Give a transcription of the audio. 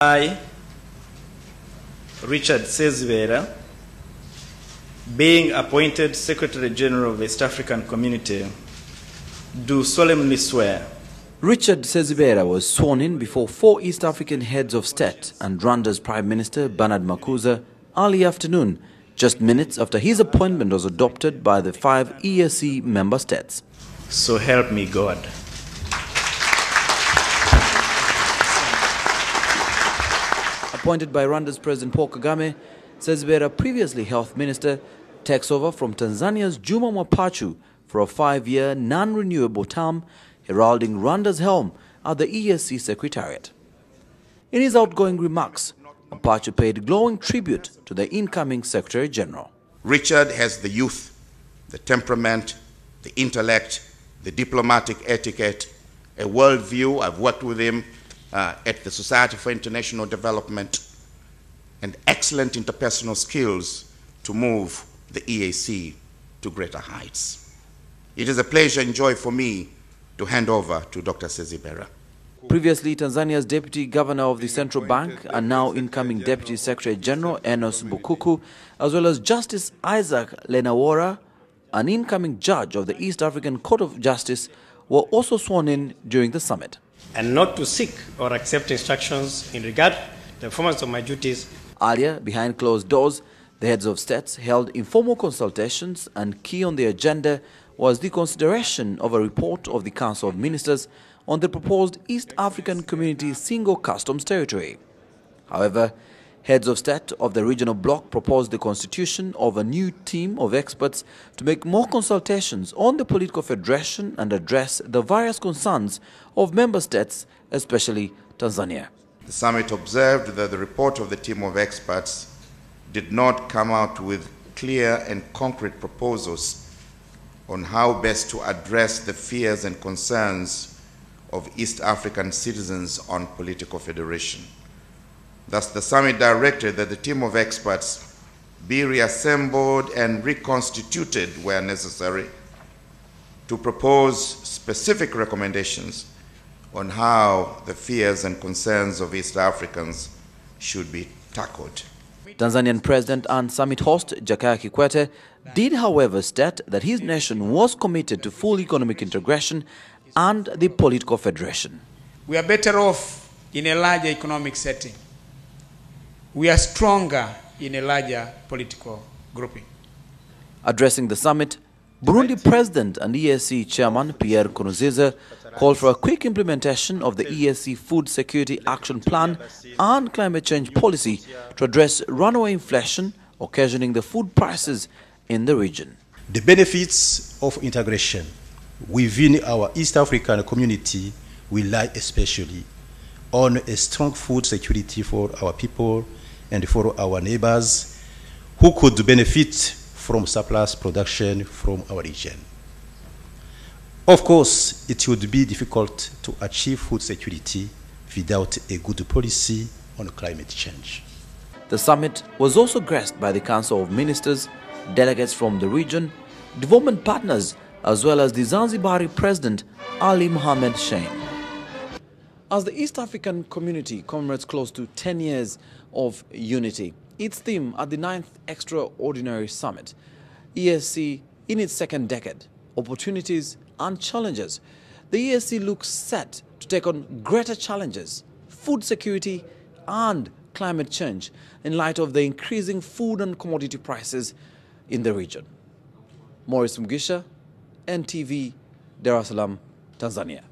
I, Richard Sezibera, being appointed Secretary General of the East African Community, do solemnly swear. Richard Sezibera was sworn in before 4 East African heads of state and Rwanda's Prime Minister Bernard Makuza early afternoon, just minutes after his appointment was adopted by the 5 EAC member states. So help me God. Appointed by Rwanda's President Paul Kagame, Sezibera, previously Health Minister, takes over from Tanzania's Juma Mwapachu for a 5-year non-renewable term, heralding Rwanda's helm at the EAC Secretariat. In his outgoing remarks, Mwapachu paid glowing tribute to the incoming Secretary General. Richard has the youth, the temperament, the intellect, the diplomatic etiquette, a worldview. I've worked with him at the Society for International Development, and excellent interpersonal skills to move the EAC to greater heights. It is a pleasure and joy for me to hand over to Dr. Sezibera. Previously, Tanzania's Deputy Governor of the Central Bank and now incoming Deputy Secretary General Enos Bukuku, as well as Justice Isaac Lenawora, an incoming judge of the East African Court of Justice, were also sworn in during the summit. And not to seek or accept instructions in regard to the performance of my duties. Earlier, behind closed doors, the heads of states held informal consultations, and key on the agenda was the consideration of a report of the Council of Ministers on the proposed East African Community Single Customs Territory. However, heads of state of the regional bloc proposed the constitution of a new team of experts to make more consultations on the political federation and address the various concerns of member states, especially Tanzania. The summit observed that the report of the team of experts did not come out with clear and concrete proposals on how best to address the fears and concerns of East African citizens on political federation. Thus, the summit directed that the team of experts be reassembled and reconstituted where necessary to propose specific recommendations on how the fears and concerns of East Africans should be tackled. Tanzanian President and summit host Jakaya Kikwete did, however, state that his nation was committed to full economic integration and the political federation. We are better off in a larger economic setting. We are stronger in a larger political grouping. Addressing the summit, Burundi President and EAC Chairman Pierre Nkurunziza called for a quick implementation of the EAC Food Security Action Plan and climate change policy to address runaway inflation occasioning the food prices in the region. The benefits of integration within our East African community will lie especially on a strong food security for our people and for our neighbors who could benefit from surplus production from our region. Of course, it would be difficult to achieve food security without a good policy on climate change. The summit was also graced by the Council of Ministers, delegates from the region, development partners, as well as the Zanzibari President Ali Mohammed Shein. As the East African community commemorates close to 10 years of unity, its theme at the 9th Extraordinary Summit, EAC in its second decade, opportunities and challenges, the EAC looks set to take on greater challenges, food security and climate change in light of the increasing food and commodity prices in the region. Maurice Mugisha, NTV, Dar es Salaam, Tanzania.